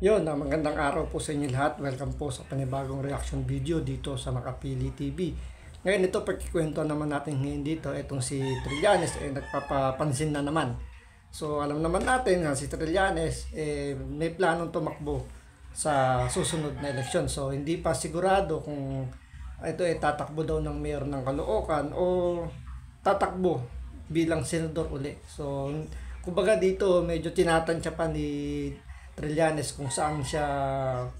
Magandang araw po sa inyo lahat. Welcome po sa panibagong reaction video dito sa Makapili TV. Ngayon ito, pagkikwento naman natin ngayon dito, itong si Trillanes nagpapapansin na naman. So alam naman natin na si Trillanes may planong tumakbo sa susunod na eleksyon. So hindi pa sigurado kung ito tatakbo daw ng mayor ng Caloocan o tatakbo bilang senador uli. So kumbaga dito medyo tinatansya pa ni Trillanes kung saan siyang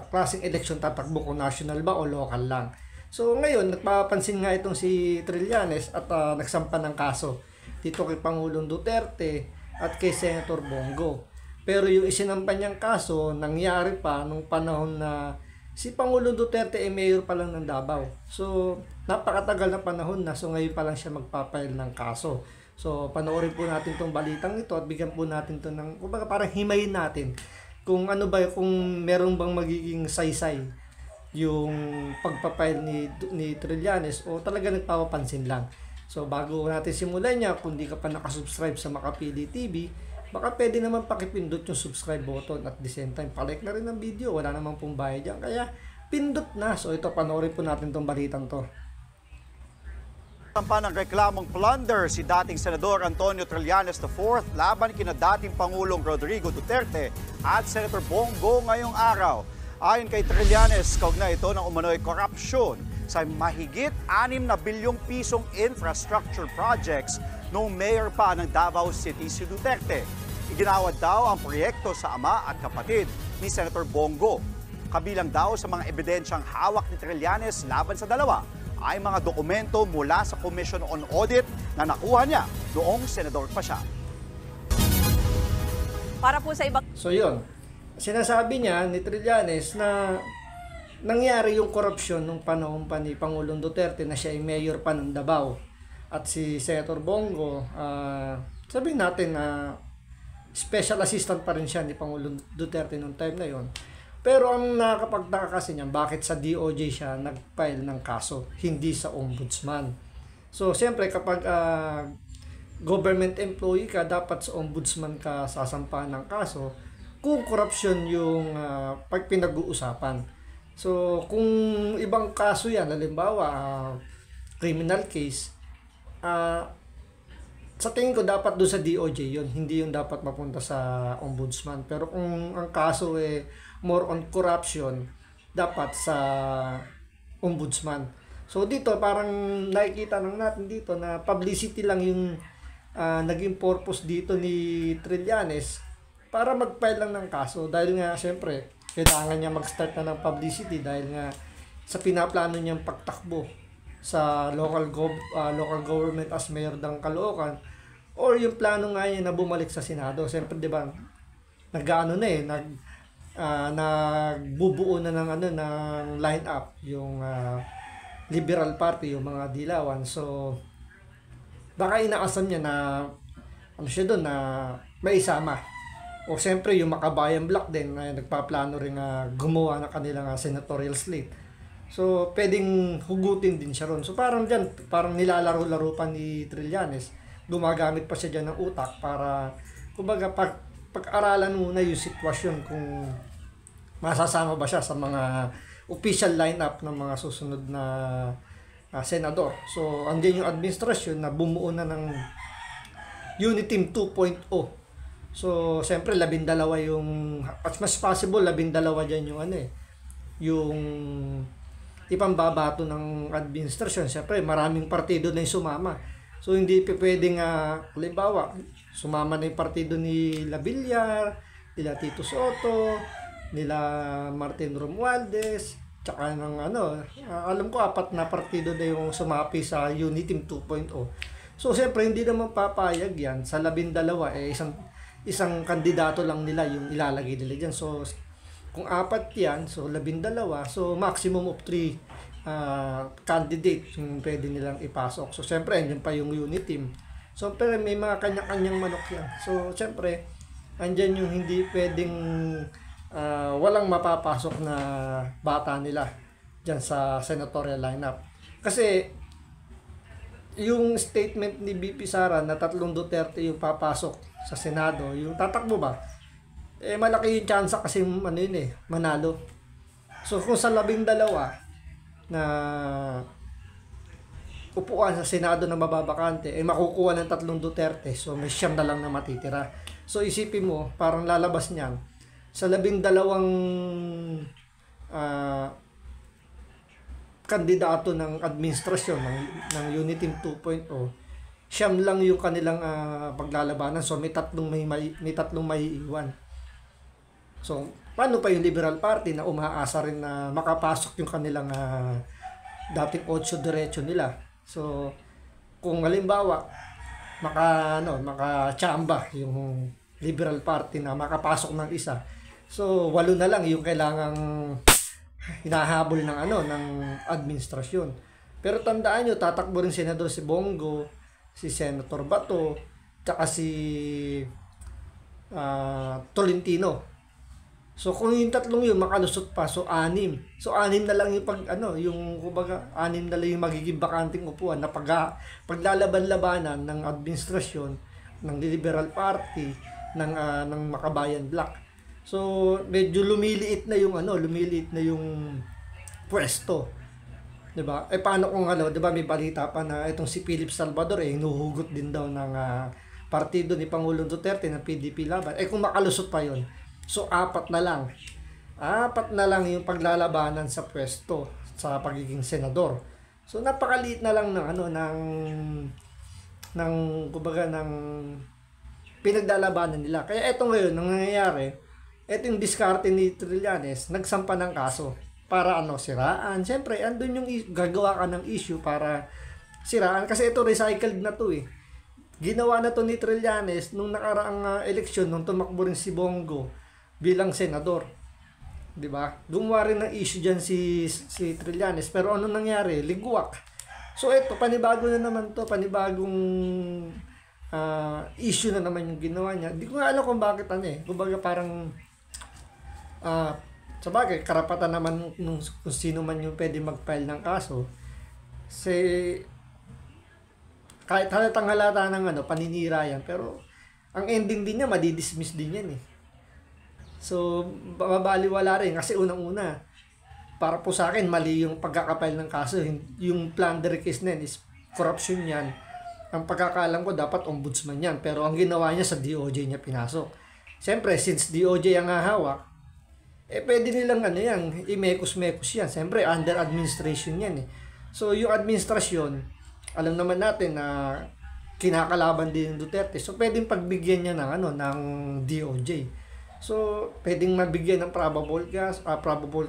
klaseng eleksyon tatakbo, kung national ba o local lang. So ngayon nagpapansin nga itong si Trillanes at nagsampa ng kaso dito kay Pangulong Duterte at kay Senator Bongo. Pero yung isinampa niyang kaso nangyari pa nung panahon na si Pangulong Duterte mayor pa lang ng Davao. So napakatagal na panahon na, so ngayon pa lang siya magpapail ng kaso. So panoorin po natin tong balitang ito at bigyan po natin to ng, kumbaga parang himayin natin kung ano ba, kung meron bang magiging saysay yung pagpapail ni Trillanes o talaga nagpapapansin lang. So bago natin simulan niya, kung di ka pa nakasubscribe sa Makapili TV, baka pwede naman pakipindot yung subscribe button at the same time palike na rin ng video. Wala namang pong bayad dyan, kaya pindot na. So ito, panoorin po natin tong balitang to. Tampa ng reklamong plunder si dating Senador Antonio Trillanes IV laban kina dating Pangulong Rodrigo Duterte at Senator Bongo ngayong araw. Ayon kay Trillanes, kaugnay ito ng umano'y korupsyon sa mahigit 6 na bilyong pisong infrastructure projects noong mayor pa ng Davao City si Duterte. Iginawad daw ang proyekto sa ama at kapatid ni Senator Bongo. Kabilang daw sa mga ebidensyang hawak ni Trillanes laban sa dalawa ay mga dokumento mula sa Commission on Audit na nakuha niya noong senador pa siya. Para po sa ibang... So yun, sinasabi niya ni Trillanes na nangyari yung korupsyon nung panahon pa ni Pangulong Duterte na siya ay mayor pa ng Davao. At si Senator Bongo, sabihin natin na special assistant pa rin siya ni Pangulong Duterte nung time na yon. Pero ang nakakapagtaka kasi niya, bakit sa DOJ siya nag-file ng kaso, hindi sa ombudsman. So, siyempre, kapag government employee ka, dapat sa ombudsman ka sasampahan ng kaso kung korupsyon yung pag pinag-uusapan. So, kung ibang kaso yan, halimbawa, criminal case, sa tingin ko dapat doon sa DOJ yun, hindi yung dapat mapunta sa ombudsman. Pero kung ang kaso more on corruption, dapat sa ombudsman. So dito parang nakikita lang natin dito na publicity lang yung naging purpose dito ni Trillanes para mag-file lang ng kaso, dahil nga syempre kailangan niya mag-start na ng publicity dahil nga sa pinaplano niyang pagtakbo sa local government as mayor ng Caloocan, or yung plano nga niya na bumalik sa Senado. Siyempre, di ba, nagbubuo na ng line up yung Liberal Party, yung mga dilawan. So baka inaasam niya na siya doon na may isama. O siyempre yung Makabayan Bloc din na nagpaplano rin gumawa ng kanilang senatorial slate. So pwedeng hugutin din siya ron. So parang nilalaro-laro pa ni Trillanes. Gumagamit pa siya dyan ng utak para kumbaga pag-aralan muna yung sitwasyon kung masasama ba siya sa mga official lineup ng mga susunod na senador. So andyan yung administrasyon na bumuo na ng Unit Team 2.0. So siyempre 12 yung, as much possible 12 dyan yung yung ipambabato ng administrasyon. Siyempre maraming partido na yung sumama. So hindi pwedeng halimbawa sumama na yung partido ni La Villar, nila Tito Soto, nila Martin Romualdez, tsaka ng alam ko 4 na partido na yung sumapi sa Unit Team 2.0. So siyempre hindi naman papayag yan sa 12 isang kandidato lang nila yung ilalagay nila dyan. So kung 4 yan, so 12, so maximum of 3 candidate yung pwede nilang ipasok. So siyempre andyan pa yung unit team. So pero may mga kanya-kanyang manok yan. So siyempre andyan yung hindi pwedeng walang mapapasok na bata nila dyan sa senatorial lineup. Kasi yung statement ni BP Sara na 3 Duterte yung papasok sa Senado, yung tatakbo ba, malaki yung chance kasi manalo. So kung sa 12 na upuan sa Senado na mababakante, makukuha ng 3 Duterte, so may 9 na lang na matitira. So isipin mo, parang lalabas niyan, sa 12 kandidato ng administrasyon ng Unit Team 2.0, 9 lang yung kanilang paglalabanan. So may 3 may iwan. So paano pa yung Liberal Party na umaasa rin na makapasok yung kanilang dating 8 diretso nila. So kung halimbawa makachamba yung Liberal Party na makapasok ng isa, so 8 na lang yung kailangang hinahabol ng administrasyon. Pero tandaan nyo, tatakbo rin Senador si Bongo, si Senator Bato, tsaka si Tolentino. So kung yung 3 yun makalusot pa, so 6. So 6 na lang yung kumbaga 6 na lang yung magiging bakanting upuan na paglalaban-labanan ng administrasyon ng Liberal Party ng Makabayan Black. So medyo lumiliit na yung pwesto. 'Di ba? Paano kung 'di ba may balita pa na itong si Philip Salvador hinuhugot din daw ng partido ni Pangulong Duterte ng PDP Laban. Kung makalusot pa 'yon. So 4 na lang. 4 na lang yung paglalabanan sa pwesto sa pagiging senador. So napakaliit na lang ng kumbaga ng pinaglalabanan nila. Kaya eto ngayon ang nangyayari, eto yung diskarte ni Trillanes, nagsampa ng kaso para siraan. Siyempre, andun yung gagawa ka ng issue para siraan kasi ito recycled na to eh. Ginawa na to ni Trillanes nung nakaraang eleksyon nung tumakbo rin si Bongo bilang senador. 'Di ba? Gumawa rin ng issue diyan si Trillanes, pero ano nangyari? Ligwak. So ito panibago na naman to, panibagong issue na naman yung ginawa niya. Hindi ko nga alam kung bakit kumbaga parang sabagay, karapatan naman kung sino man yung pwede mag-file ng kaso. Kasi kahit halatang halata ng paninira yan, pero ang ending din niya, madidismiss din yan eh. So, mabaliwala rin kasi unang-una, para po sa akin, mali yung pagkakapile ng kaso. Yung plunder case na yan is corruption yan. Ang pagkakalam ko, dapat ombudsman yan. Pero ang ginawa niya sa DOJ niya pinasok. Siyempre, since DOJ ang hahawak, pwede nilang i-mekos-mekos yan. Siyempre, under administration yan eh. So, yung administrasyon, alam naman natin na kinakalaban din ng Duterte. So, pwedeng pagbigyan niya ng DOJ. So, pwedeng mabigyan ng probable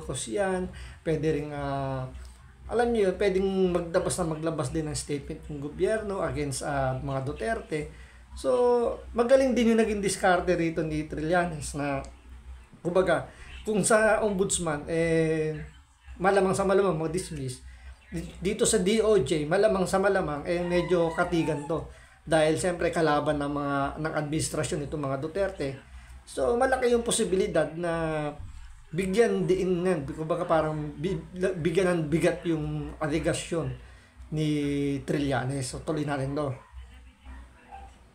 cause yan. Pwede rin, alam niyo yun, pwedeng maglabas din ng statement ng gobyerno against mga Duterte. So, magaling din yung naging diskarte rito ni Trillanes na, kumbaga, kung sa ombudsman, malamang sa malamang mag-dismiss. Dito sa DOJ, malamang sa malamang, medyo katigan to. Dahil siyempre kalaban ng administrasyon itong mga Duterte. So, malaki yung posibilidad na bigyan din kumbaga parang bigyan ng bigat yung aligasyon ni Trillanes. So, tuloy natin to.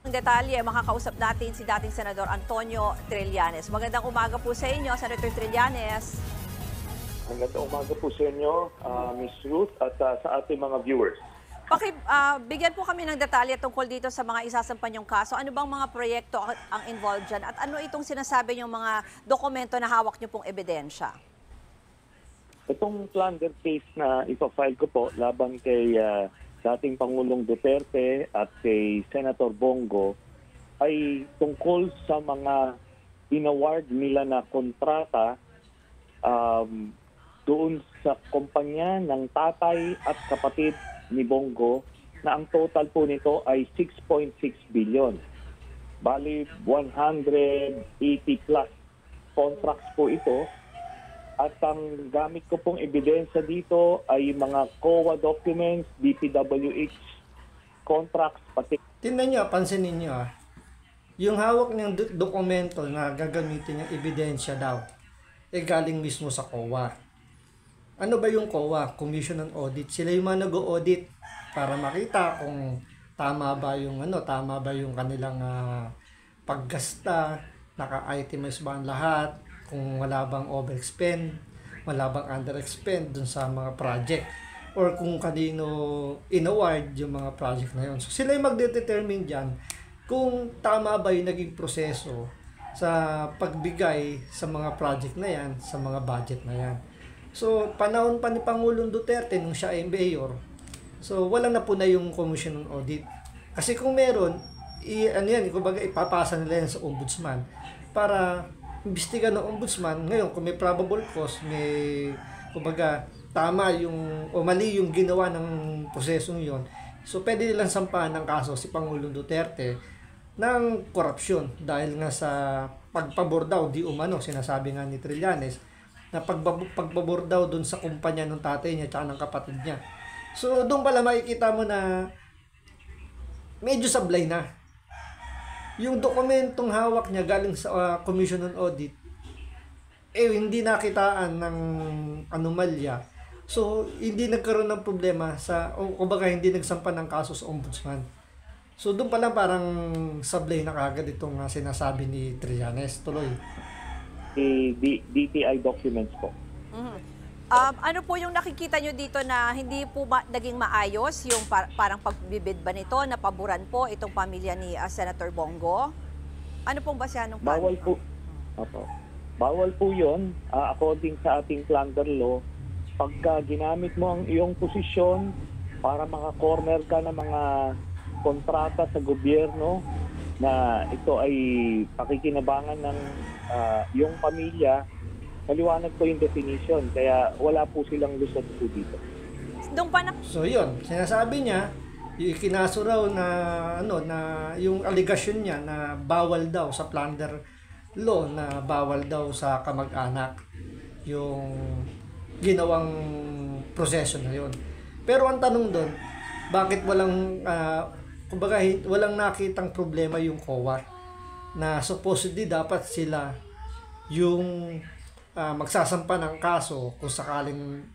Ang detalye, makakausap natin si dating Senador Antonio Trillanes. Magandang umaga po sa inyo, Senator Trillanes. Magandang umaga po sa inyo, Ms. Ruth, at sa ating mga viewers. Bigyan po kami ng detalye tungkol dito sa mga isasampan yung kaso. Ano bang mga proyekto ang involved dyan? At ano itong sinasabi yung mga dokumento na hawak nyo pong ebidensya? Itong plunder case na ipafile ko po laban kay dating Pangulong Duterte at kay Senator Bongo ay tungkol sa mga inaward nila na kontrata doon sa kumpanya ng tatay at kapatid ni Bongo na ang total po nito ay 6.6 billion. Bali, 180 plus contracts po ito. At ang gamit ko pong ebidensya dito ay mga COA documents, DPWH contracts, pati... Tingnan nyo, pansinin nyo yung hawak niyang dokumento na gagamitin yung ebidensya daw, galing mismo sa COA. Ano ba yung COA? Commission on Audit. Sila yung mga nag-audit para makita kung tama ba yung kanilang paggasta, naka-itemize ba ang lahat, kung wala bang overspend, wala bang underexpend dun sa mga project, or kung kanino in-award yung mga project na yun. So sila yung magdedetermine dyan kung tama ba yung naging proseso sa pagbigay sa mga project na yan, sa mga budget na yan. So panahon pa ni Pangulong Duterte nung siya ay mayor, so walang na po na yung commission on audit. Kasi kung meron, ano yan, kumbaga ipapasa nila yan sa ombudsman para imbestigan ng ombudsman. Ngayon, kung may probable cause, may kumbaga tama yung o mali yung ginawa ng prosesong yon, so pwede nilang sampahan ng kaso si Pangulong Duterte ng korupsyon dahil nga sa pagpabor daw di umano, sinasabi nga ni Trillanes na pagpabor daw dun sa kumpanya ng tatay niya at ng kapatid niya. So doon pala makikita mo na medyo sablay na yung dokumentong hawak niya galing sa Commission on Audit, hindi nakitaan ng anomalya. So, hindi nagkaroon ng problema o kumbaga hindi nagsampa ng kaso sa ombudsman. So, doon pa lang parang sablay na kagad itong sinasabi ni Trillanes. Tuloy. DTI documents po. Ano po yung nakikita nyo dito na hindi po naging maayos yung parang pagbibid ba nito, napaboran po itong pamilya ni Senator Bongo? Ano pong basehan ng Bawal po. Opo. Bawal po yun. According sa ating plunder law, pagka ginamit mo ang iyong posisyon para maka-corner ka ng mga kontrata sa gobyerno na ito ay pakikinabangan ng iyong pamilya, maliwanag po yung definition. Kaya wala po silang lusot po dito. So yun, sinasabi niya, yung ikinaso raw na na yung allegation niya na bawal daw sa plunder law, na bawal daw sa kamag-anak yung ginawang proseso na yun. Pero ang tanong doon, bakit kumbaga walang nakitang problema yung COA na supposedly dapat sila yung magsasampa ng kaso kung sakaling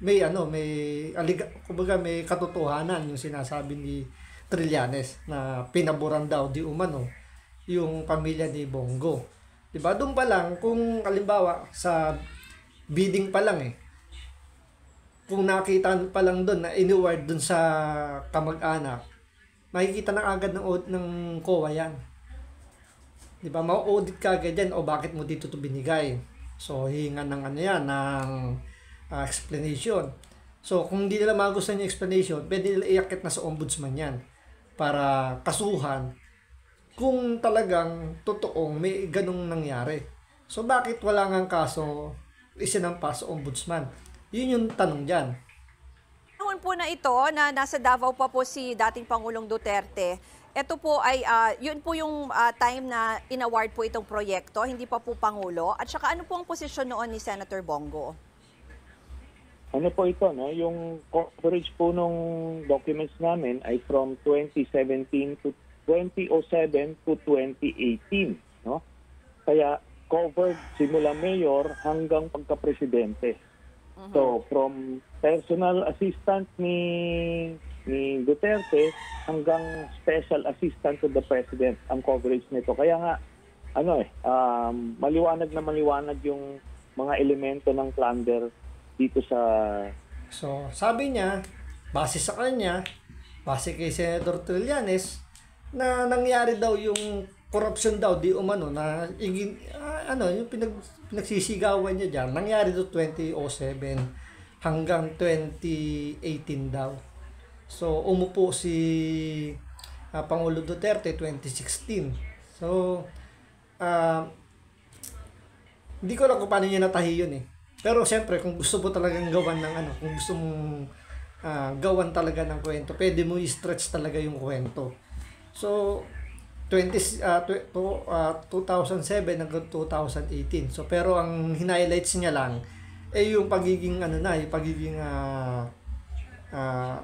kumbaga may katotohanan yung sinasabi ni Trillanes na pinaboran daw di umano yung pamilya ni Bongo. Diba? Doon pa lang, kung halimbawa sa bidding pa lang kung nakita pa lang doon na in-award doon sa kamag-anak, makikita na agad ng COA yan. Diba? Ma-audit ka agad yan, o bakit mo dito to binigay? So, hihingan ng ng explanation. So, kung hindi nila magustuhan yung explanation, pwede nila iakit na sa ombudsman yan para kasuhan kung talagang totoong may ganong nangyari. So, bakit wala ngang kaso isinampa sa ombudsman? Yun yung tanong dyan. Noon po na ito, na nasa Davao pa po si dating Pangulong Duterte, ito po ay, yun po yung time na in-award po itong proyekto, hindi pa po Pangulo. At saka ano po ang posisyon noon ni Senator Bongo? Ano po ito, no? Yung coverage po nung documents namin ay from 2007 to 2018, no? Kaya covered simula mayor hanggang pagka-presidente. So, from personal assistant ni Duterte hanggang special assistant to the president ang coverage nito. Kaya nga, maliwanag yung mga elemento ng plunder dito sa... So, sabi niya, base sa kanya, base kay Senator Trillanes, na nangyari daw yung corruption daw, di umano, na yung pinagsisigawan niya dyan, nangyari daw 2007 hanggang 2018 daw. So, umupo si Pangulo Duterte 2016. So, hindi ko alam kung paano niya natahi yun Pero siyempre, kung gusto mo talagang gawan ng kung gusto mong gawan talaga ng kwento, pwede mo i-stretch talaga yung kwento. So, 2007 hanggang 2018. So, pero ang highlights niya lang yung pagiging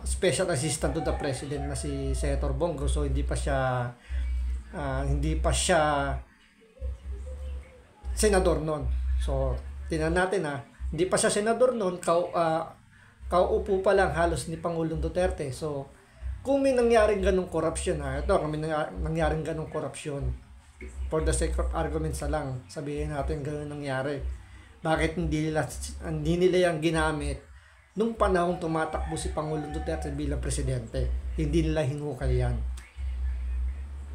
special assistant to the president na si Senator Bongo. So, hindi pa siya senador noon. So, tingnan natin hindi pa siya senador noon, kauupo pa lang halos ni Pangulong Duterte. So, kung may nangyaring ganong korupsyon ito, kung may nangyaring ganong korupsyon, for the sake of argument sa lang, sabihin natin gano'n nangyari. Bakit hindi nila yung ginamit nung panahong tumatakbo si Pangulong Duterte bilang presidente? Hindi nila hinukay yan.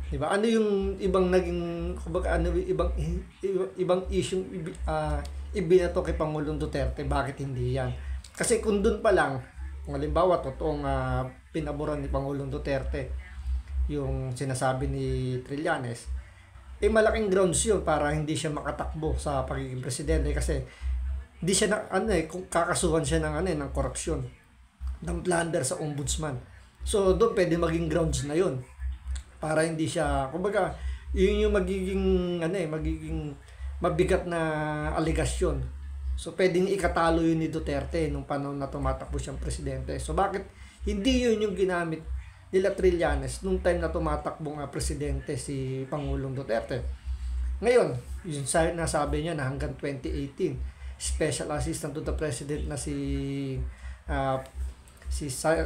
Diba? Ano yung ibang naging, kumbaga, ano ibang issue ibinato kay Pangulong Duterte? Bakit hindi yan? Kasi kung dun pa lang, kung halimbawa, totoong pinaboran ni Pangulong Duterte yung sinasabi ni Trillanes, malaking grounds yun para hindi siya makatakbo sa pagiging presidente kasi hindi siya kung kakasuhan siya ng korupsyon, ng plunder sa ombudsman. So doon pwede maging grounds na yun para hindi siya, kumbaga, yun yung magiging mabigat na aligasyon. So pwedeng ikatalo yun ni Duterte nung panahon na tumatakbo siyang presidente. So bakit hindi yun yung ginamit nila Trillanes nung time na tumatakbo nga presidente si Pangulong Duterte? Ngayon, yung nasabi niya na hanggang 2018, Special Assistant to the President na si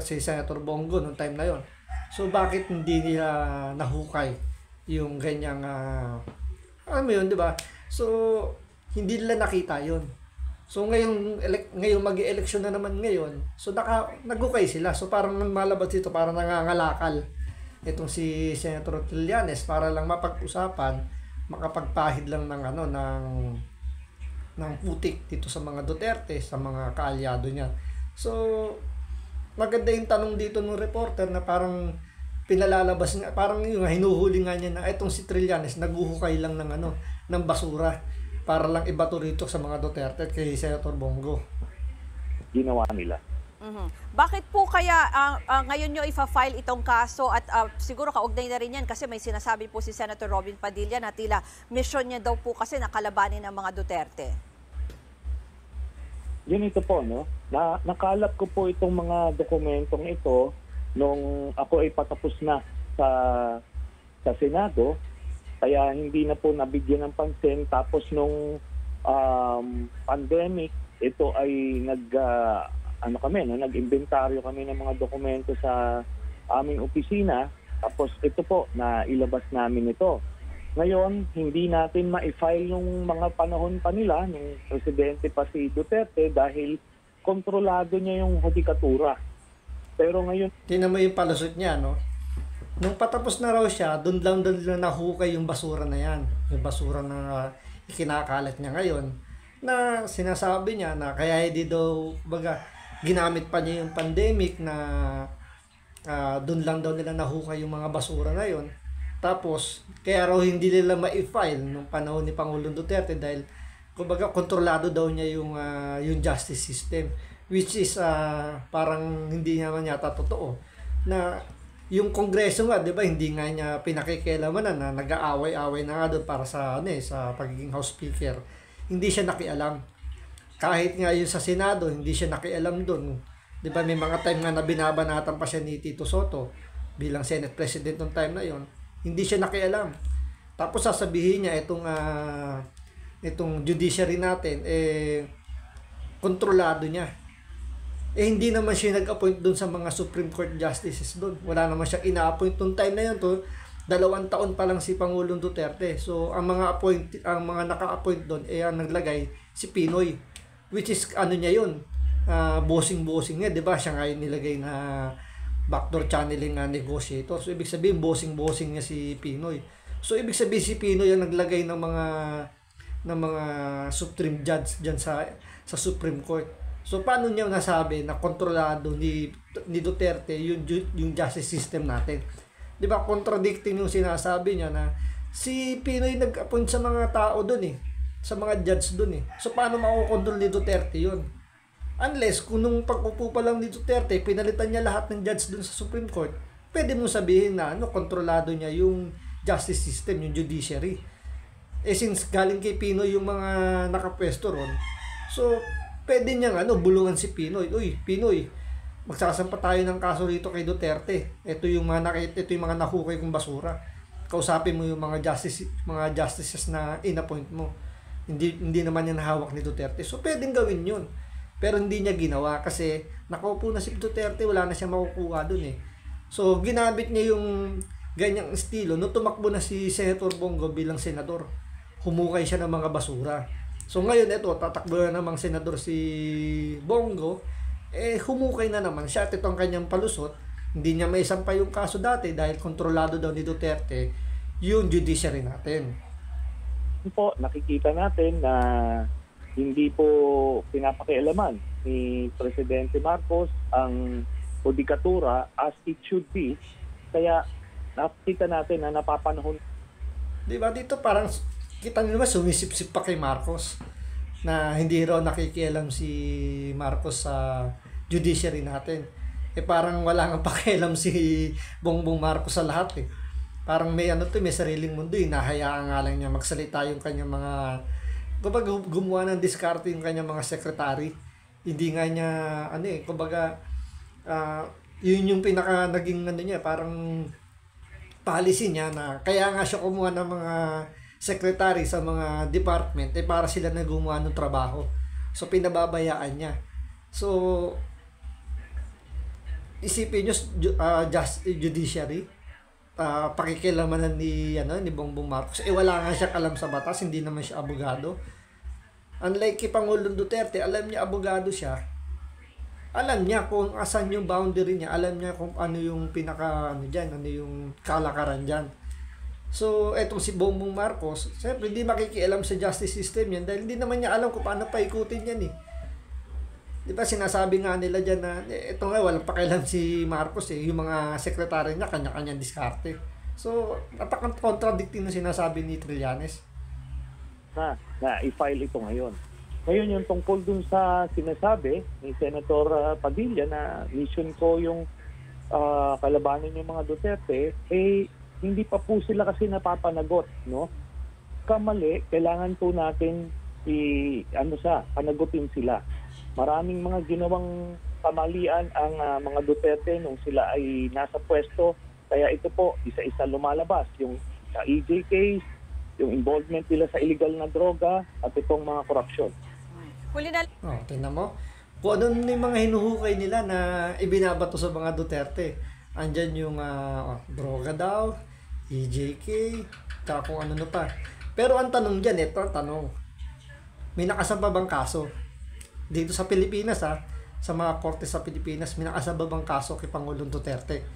Senator Bongo nung time na yon. So bakit hindi nila nahukay yung ganyang alam mo yun, di ba? So hindi nila nakita yon. So ngayon magi-eleksyon na naman ngayon. So naghukay sila. So parang malabas dito, parang nangangalakal itong si Senator Trillanes para lang mapag-usapan, makapagpahid lang ng putik dito sa mga Duterte, sa mga kaalyado niya. So maganda yung tanong dito ng reporter na parang pinalalabas nga, parang yung hinuhuli nga niya na itong si Trillanes naghuhukay lang ng basura para lang ibato rito sa mga Duterte at kay Senator Bongo. Ginawa nila. Bakit po kaya ngayon nyo ifa-file itong kaso at siguro kaugnay na rin yan kasi may sinasabi po si Senator Robin Padilla na tila mission niya daw po kasi nakalabanin ng mga Duterte? Yun ito po, no? Nakalap ko po itong mga dokumentong ito nung ako ay patapos na sa Senado, kaya hindi na po nabigyan ng pansin. Tapos nung pandemic, ito ay nag-inventaryo kami ng mga dokumento sa aming opisina. Tapos ito po, na ilabas namin ito. Ngayon, hindi natin ma-file yung mga panahon pa nila, nung presidente pa si Duterte, dahil kontrolado niya yung hudikatura. Pero ngayon... Tingnan mo yung palusot niya, no? Nung patapos na raw siya, doon lang nahukay yung basura na yan. Yung basura na ikinakalat niya ngayon, na sinasabi niya na kaya hindi daw, ginamit pa niya yung pandemic na doon lang daw nila nahukay yung mga basura na yon. Tapos, kaya raw hindi nila ma-file nung panahon ni Pangulong Duterte dahil kontrolado daw niya yung justice system, which is parang hindi naman yata totoo. Na yung Kongreso nga, 'di ba, hindi nga niya pinakikialaman na nag-aaway-away na nga doon para sa pagiging House Speaker. Hindi siya nakialam. Kahit nga yung sa Senado, hindi siya nakialam doon. 'Di ba, may mga time nga na binabanatan pa siya ni Tito Soto bilang Senate President nung time na 'yon. Hindi siya nakialam. Tapos sasabihin niya itong judiciary natin kontrolado niya. Hindi naman siya nag-appoint doon sa mga Supreme Court justices doon. Wala naman siya ina-appoint nung time na 'yon to. 2 taon pa lang si Pangulong Duterte. So ang mga naka-appoint doon ang naglagay si Pinoy, which is niya 'yon. Bossing niya, 'di ba? Siya nga yung nilagay na backdoor channeling negotiator. So ibig sabihin bossing niya si Pinoy. So ibig sabihin si Pinoy ang naglagay ng mga supreme judge diyan sa Supreme Court. So paano niya nasabi na kontrolado ni Duterte yung justice system natin? 'Di ba, contradicting yung sinasabi niya na si Pinoy nag-appoint sa mga tao doon sa mga judge doon So paano makokontrol ni Duterte 'yun? Unless kung nung pag-upo pa lang ni Duterte, pinalitan niya lahat ng judge dun sa Supreme Court, pwede mong sabihin na kontrolado niya yung justice system, yung judiciary. Since galing kay Pinoy yung mga nakapwesto ron, so pwede niyang bulungan si Pinoy. Uy, Pinoy, magsasampa tayo ng kaso rito kay Duterte. Ito yung mga nahukay kong basura. Kausapin mo yung mga justices na in-appoint mo. Hindi naman yan hawak ni Duterte. So pwedeng gawin yun. Pero hindi niya ginawa kasi nakaupo na si Duterte, wala na siya makukuha dun So ginamit niya yung ganyang estilo. Nung tumakbo na si Senator Bongo bilang senador, humukay siya ng mga basura. So ngayon ito, tatakbo na namang senador si Bongo, humukay na naman siya at ito ang kanyang palusot. Hindi niya maisampa yung kaso dati dahil kontrolado daw ni Duterte yung judiciary natin. Po, nakikita natin na hindi po pinapakialaman ni Presidente Marcos ang judikatura as it should be. Kaya nakikita natin na napapanahon. Di ba dito parang kita nyo naman sumisip-sip pa kay Marcos na hindi raw nakikialam si Marcos sa judiciary natin. Parang wala nga pakialam si Bongbong Marcos sa lahat eh. Parang may may sariling mundo eh. Nahayaan nga lang niya magsalita yung kanyang mga kumbaga gumawa ng diskarte yung kanyang mga secretary. Hindi nga niya kumbaga yun yung pinaka naging niya parang policy niya na kaya nga siya kumuha ng mga secretary sa mga department para sila na gumawa ng trabaho. So pinababayaan niya. So isipin nyo judiciary pakikialamanan ni Bongbong Marcos wala nga siyang alam sa batas, hindi naman siya abogado. Unlike kay Pangulong Duterte, alam niya abogado siya, alam niya kung asan yung boundary niya, alam niya kung ano yung pinaka ano yung kalakaran dyan. So etong si Bongbong Marcos, siyempre hindi makikialam sa justice system yan dahil hindi naman niya alam kung paano paikutin yan eh. Di ba sinasabi nga nila dyan na ito nga walang pakialam si Marcos yung mga sekretary niya kanya-kanyang diskarte. So napaka-contradicting na sinasabi ni Trillanes Na i-file ito ngayon. Ngayon yung tungkol dun sa sinasabi ni Senator Padilla na mission ko yung kalabanan yung mga Duterte, hindi pa po sila kasi napapanagot, no? Kamali, kailangan po natin panagutin sila. Maraming mga ginawang kamalian ang mga Duterte nung sila ay nasa pwesto. Kaya ito po, isa-isa lumalabas. Yung sa EJ case, yung involvement nila sa illegal na droga, at itong mga korupsyon. Huli na tingnan mo. Kung ano yung mga hinuhukay nila na ibinabato sa mga Duterte. Andyan yung droga daw, EJK, kung ano pa. Pero ang tanong dyan, may nakasampa bang kaso? Dito sa Pilipinas sa mga korte sa Pilipinas, may nakasampa bang kaso kay Pangulong Duterte?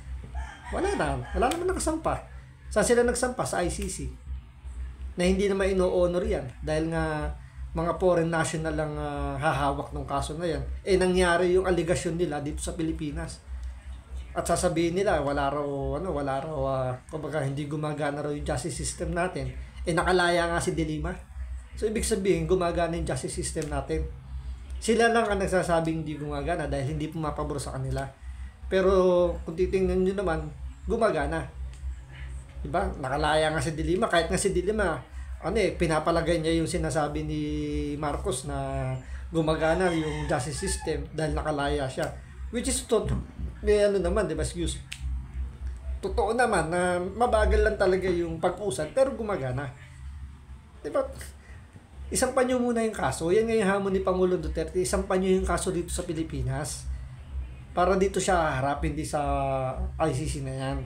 Wala naman nakasampa. Saan sila nagsampa? Sa ICC. Na hindi naman ino-honor yan dahil nga mga foreign national lang hahawak ng kaso na yan. Nangyari yung aligasyon nila dito sa Pilipinas. At sasabihin nila, wala raw, kumbaga hindi gumagana raw yung justice system natin. Nakalaya nga si De Lima. So, ibig sabihin, gumagana yung justice system natin. Sila lang ang nagsasabing hindi gumagana dahil hindi pumapabor sa kanila. Pero, kung titingnan nyo naman, gumagana. Diba? Nakalaya nga si De Lima. Kahit nga si De Lima, pinapalagay niya yung sinasabi ni Marcos na gumagana yung justice system dahil nakalaya siya. Which is may naman, diba, excuse. Totoo naman na mabagal lang talaga yung pag-usad pero gumagana. Diba? Isampan nyo muna yung kaso. Yan nga yung hamon ni Pangulong Duterte. Isampan nyo yung kaso dito sa Pilipinas. Para dito siya harapin sa ICC na yan.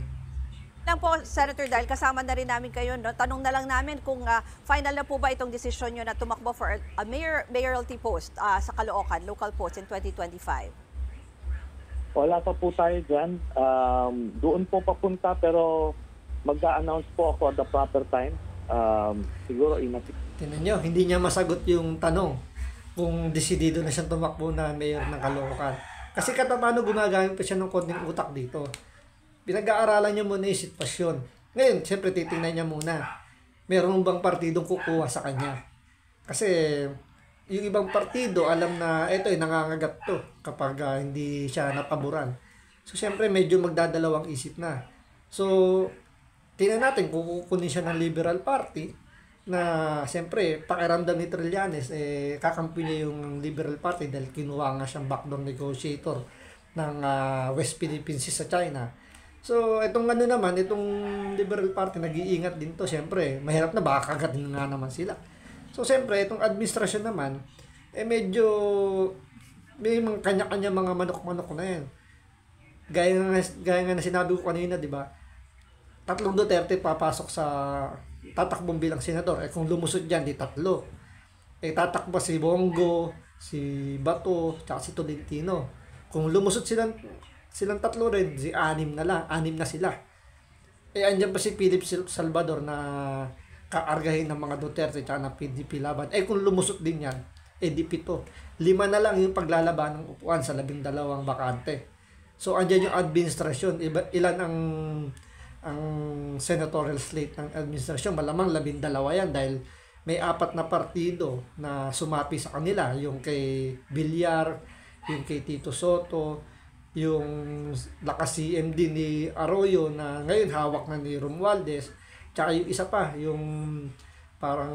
lang po, Senator, dahil kasama na rin namin kayo, no? Tanong na lang namin kung final na po ba itong desisyon nyo na tumakbo for a mayoralty post sa Caloocan, local post in 2025? Wala pa po tayo dyan. Doon po papunta pero mag-a-announce po ako at the proper time. Siguro Tingnan nyo, hindi niya masagot yung tanong kung desidido na siyang tumakbo na mayor ng Caloocan. Kasi paano gumagamit pa siya ng konting utak dito. Pinag-aaralan niya muna yung sitwasyon. Ngayon, siyempre titingnan niya muna. Meron bang partidong kukuha sa kanya? Kasi yung ibang partido alam na ito nangangagat to kapag hindi siya napaboran. So siyempre medyo magdadalawang isip na. So tingnan natin kung kukunin siya ng Liberal Party na siyempre pakiramdam ni Trillanes kakampi niya yung Liberal Party dahil kinuha nga siyang backdoor negotiator ng West Philippine Sea sa China. So itong itong Liberal Party nag-iingat din to, siyempre mahirap na baka kagatin nga naman sila. So, siyempre, itong administrasyon naman, medyo may mga kanya-kanya mga manok-manok na yan. Gaya nga na sinabi ko kanina, di ba? tatlong Duterte papasok sa tatakbong bilang senador. Kung lumusot dyan, di tatlo. Tatakbo si Bongo, si Bato, tsaka si Tolentino. Kung lumusot silang tatlo rin, anim na sila. Andyan pa si Philip Salvador na kaargahin ng mga Duterte tsaka ng PDP laban. Kung lumusot din yan, di 7. 5 na lang yung paglalaban ng upuan sa 12 bakante. So, andyan yung administrasyon. Ilan ang senatorial slate ng administrasyon? Malamang 12 yan dahil may 4 na partido na sumapi sa kanila. Yung kay Villar, yung kay Tito Soto, yung naka-CMD ni Arroyo na ngayon hawak na ni Romualdez, tsaka yung isa pa, yung parang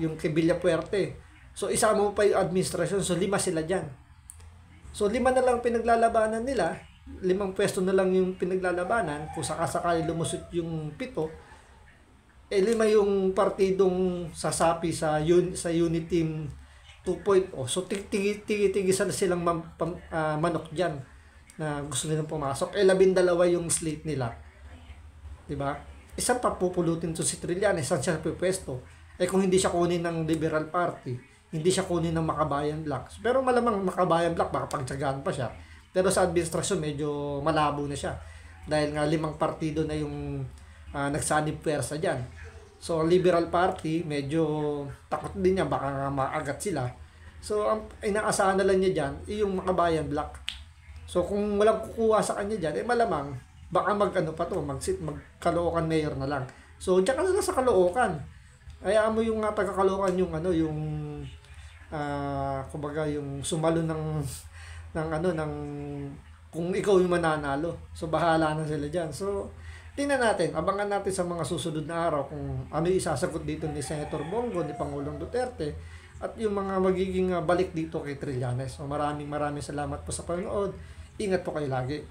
yung kay Villapuerte. So isama mo pa yung administrasyon, so 5 sila dyan. So 5 na lang pinaglalabanan nila, 5 pwesto na lang yung pinaglalabanan, kung sakasakali lumusot yung 7, 5 yung partidong sasapi sa unit team 2.0. So tigisan na silang manok dyan na gusto nilang pumasok. 12 yung slate nila. Diba? Isang papupulutin to si Trillanes, saan siya pupwesto? Kung hindi siya kunin ng Liberal Party, hindi siya kunin ng Makabayan Black. Pero malamang Makabayan Black, baka pagtsagaan pa siya. Pero sa administrasyon, medyo malabo na siya. Dahil nga 5 partido na yung nagsanib pwersa dyan. So, Liberal Party, medyo takot din niya, baka nga maagat sila. So, ang inaasahan na lang niya dyan, yung Makabayan Black. So, kung walang kukuha sa kanya dyan, malamang, baka magkalookan mayor na lang. So, dyan ka na lang sa Caloocan. Hayaan mo yung taga-Caloocan yung kumbaga, yung sumalo ng kung ikaw yung mananalo. So, bahala na sila dyan. So, tingnan natin, abangan natin sa mga susunod na araw kung ano yung isasagot dito ni Senator Bongo, ni Pangulong Duterte, at yung mga magiging balik dito kay Trillanes. So, maraming salamat po sa panonood. Ingat po kayo lagi.